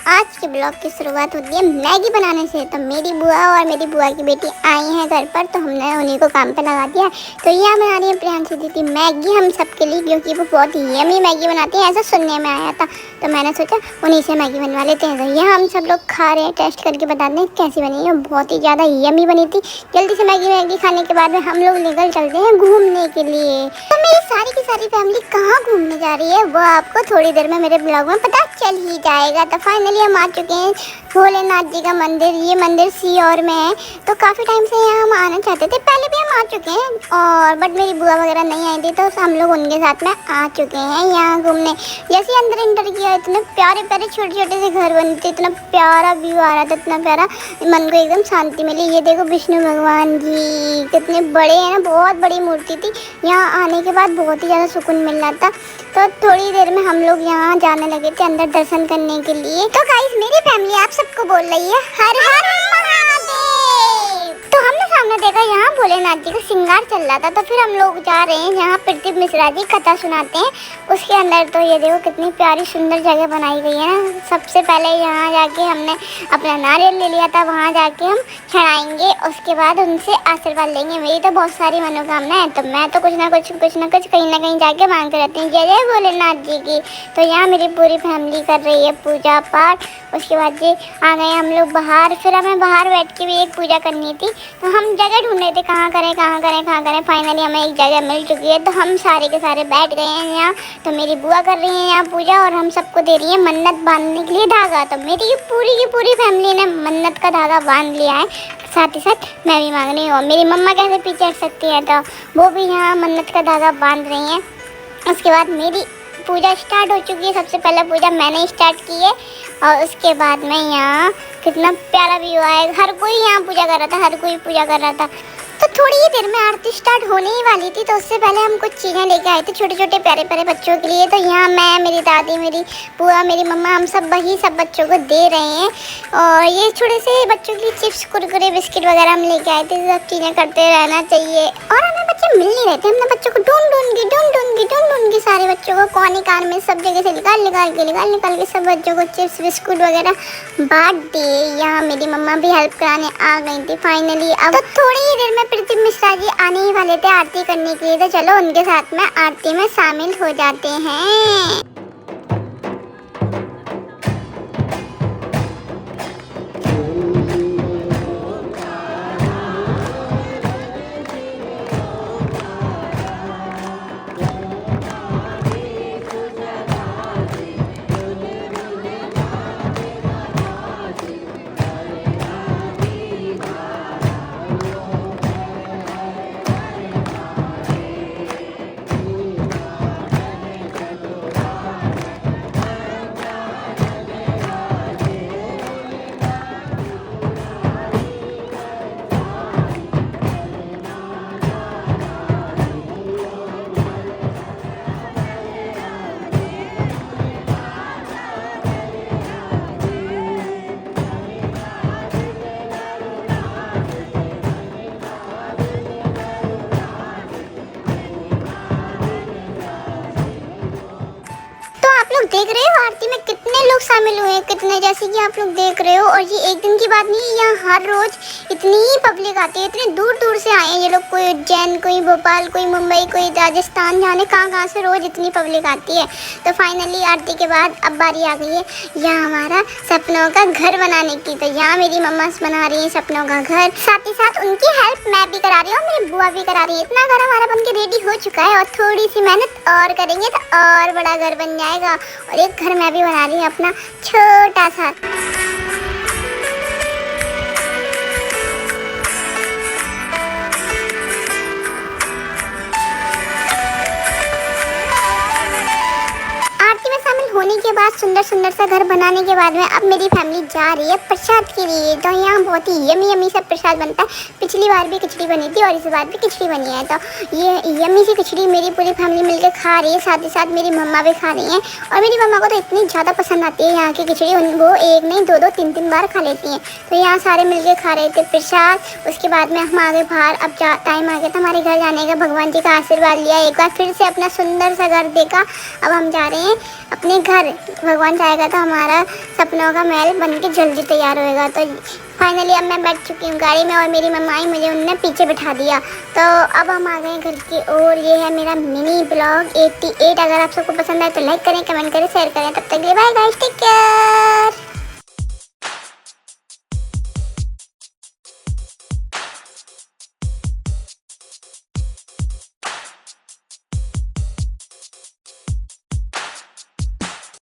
आज के ब्लॉग की शुरुआत होती है मैगी बनाने से। तो मेरी बुआ और मेरी बुआ की बेटी आई हैं घर पर, तो हमने उन्हीं को काम पे लगा दिया। तो यहाँ बना रही है प्रियांशी दीदी मैगी हम सबके लिए, क्योंकि वो बहुत ही यमी मैगी बनाती हैं, ऐसा सुनने में आया था। तो मैंने सोचा उन्हीं से मैगी बनवा लेते हैं। तो यहाँ हम सब लोग खा रहे हैं, टेस्ट करके बताते हैं कैसी बनी है। बहुत ही ज़्यादा यमी बनी थी। जल्दी से मैगी खाने के बाद में हम लोग निकल चलते हैं घूमने के लिए। तो मेरी सारी की सारी फैमिली कहाँ घूमने जा रही है वो आपको थोड़ी देर में मेरे ब्लॉग में पता चल ही जाएगा। तो फाइनली हम आ चुके हैं भोलेनाथ जी का मंदिर। ये मंदिर सीहोर में है। तो काफ़ी टाइम से यहाँ हम आना चाहते थे, पहले भी हम आ चुके हैं और बट मेरी बुआ वगैरह नहीं आई थी, तो हम लोग उनके साथ में आ चुके हैं यहाँ घूमने। जैसे अंदर इंटर किया, इतने प्यारे प्यारे छोटे छोटे से घर बने थे, इतना प्यारा व्यू आ रहा था, इतना प्यारा, मन को एकदम शांति मिली। ये देखो विष्णु भगवान जी कितने बड़े हैं ना, बहुत बड़ी मूर्ति थी। यहाँ आने के बाद बहुत ही ज़्यादा सुकून मिल रहा था। तो थोड़ी देर में हम लोग यहाँ जाने लगे थे अंदर दर्शन करने के लिए। तो गाइस मेरी फैमिली आप सबको बोल रही है हर हर महादेव। तो हमने सामने देखा यहाँ भोलेनाथ जी का श्रृंगार चल रहा था। तो फिर हम लोग जा रहे हैं जहाँ प्रदीप मिश्रा जी कथा सुनाते हैं उसके अंदर। तो ये देखो कितनी प्यारी सुंदर जगह बनाई गई है ना। सबसे पहले यहाँ जाके हमने अपना नारियल ले लिया था, वहाँ जाके हम चढ़ाएंगे, उसके बाद उनसे आशीर्वाद लेंगे। मेरी तो बहुत सारी मनोकामना है, तो मैं तो कुछ ना कुछ कहीं ना कहीं जाके मांग कर रहती हूँ जय जय भोलेनाथ जी की। तो यहाँ मेरी पूरी फैमिली कर रही है पूजा पाठ। उसके बाद जी आ गए हम लोग बाहर। फिर हमें बाहर बैठ के भी एक पूजा करनी थी, तो हम जगह ढूंढ रहे थे कहाँ करें। फाइनली हमें एक जगह मिल चुकी है, तो हम सारे के सारे बैठ गए हैं यहाँ। तो मेरी बुआ कर रही है यहाँ पूजा और हम सबको दे रही है मन्नत बांधने के लिए धागा। तो मेरी की पूरी फैमिली ने मन्नत का धागा बांध लिया है, साथ ही साथ मैं भी मांग रही हूँ। मेरी मम्मा कैसे पीछे हट सकती है, तो वो भी यहाँ मन्नत का धागा बांध रही हैं। उसके बाद मेरी पूजा स्टार्ट हो चुकी है। सबसे पहले पूजा मैंने स्टार्ट की है और उसके बाद में यहाँ कितना प्यारा व्यू आया। हर कोई यहाँ पूजा कर रहा था, हर कोई पूजा कर रहा था। तो थोड़ी ही देर में आरती स्टार्ट होने ही वाली थी, तो उससे पहले हम कुछ चीज़ें लेके आए थे छोटे छोटे प्यारे प्यारे बच्चों के लिए। तो यहाँ मैं, मेरी दादी, मेरी बुआ, मेरी मम्मा, हम सब वही सब बच्चों को दे रहे हैं। और ये छोटे से बच्चों के लिए चिप्स, कुरकुरे, बिस्किट वगैरह हम लेके आए थे। सब चीज़ें करते रहना चाहिए। और हमें बच्चे मिल नहीं रहे थे, हमने बच्चों को ढूंढ के सारे बच्चों को कोने कार में सब जगह से निकाल के सब बच्चों को चिप्स बिस्कुट वगैरह बांट दिए। यहाँ मेरी मम्मा भी हेल्प कराने आ गई थी फाइनली। अब तो थोड़ी ही देर में प्रदीप मिश्रा जी आने ही वाले थे आरती करने के लिए, तो चलो उनके साथ में आरती में शामिल हो जाते हैं। देख रहे हो आरती में कितने लोग शामिल हुए हैं, कितने, जैसे कि आप लोग देख रहे हो। और ये एक दिन की बात नहीं है, यहाँ हर रोज इतनी पब्लिक आती है, इतने दूर दूर से आए हैं ये लोग। कोई उज्जैन, कोई भोपाल, कोई मुंबई, कोई राजस्थान, जाने कहाँ से रोज इतनी पब्लिक आती है। तो फाइनली आरती के बाद अब बारी आ गई है यहाँ हमारा सपनों का घर बनाने की। तो यहाँ मेरी मम्मा बना रही है सपनों का घर, साथ ही साथ उनकी हेल्प मैं भी करा रही हूँ, मेरी बुआ भी करा रही है। इतना घर हमारा बन के रेडी हो चुका है और थोड़ी सी मेहनत और करेंगे तो और बड़ा घर बन जाएगा। और एक घर मैं भी बना रही हूँ अपना छोटा सा। होने के बाद सुंदर सा घर बनाने के बाद में अब मेरी फैमिली जा रही है प्रसाद के लिए। तो यहाँ बहुत ही यमी सा प्रसाद बनता है। पिछली बार भी खिचड़ी बनी थी और इस बार भी खिचड़ी बनी है। तो ये यमी सी खिचड़ी मेरी पूरी फैमिली मिलकर खा रही है, साथ ही साथ मेरी मम्मा भी खा रही हैं। और मेरी मम्मा को तो इतनी ज़्यादा पसंद आती है यहाँ की खिचड़ी, वो एक नहीं दो तीन बार खा लेती हैं। तो यहाँ सारे मिलकर खा रहे थे प्रसाद। उसके बाद में हम आगे बाहर, अब टाइम आ गया था हमारे घर जाने का। भगवान जी का आशीर्वाद लिया, एक बार फिर से अपना सुंदर सा घर देखा। अब हम जा रहे हैं अपने घर। भगवान चाहेगा तो हमारा सपनों का महल बन के जल्दी तैयार होएगा। तो फाइनली अब मैं बैठ चुकी हूँ गाड़ी में और मेरी मम्मा आई, मुझे उनने पीछे बिठा दिया। तो अब हम आ गए घर की ओर। ये है मेरा मिनी ब्लॉग 88। अगर आप सबको पसंद आए तो लाइक करें, कमेंट करें, शेयर करें। तब तक के लिए बाय गाइस, टेक केयर।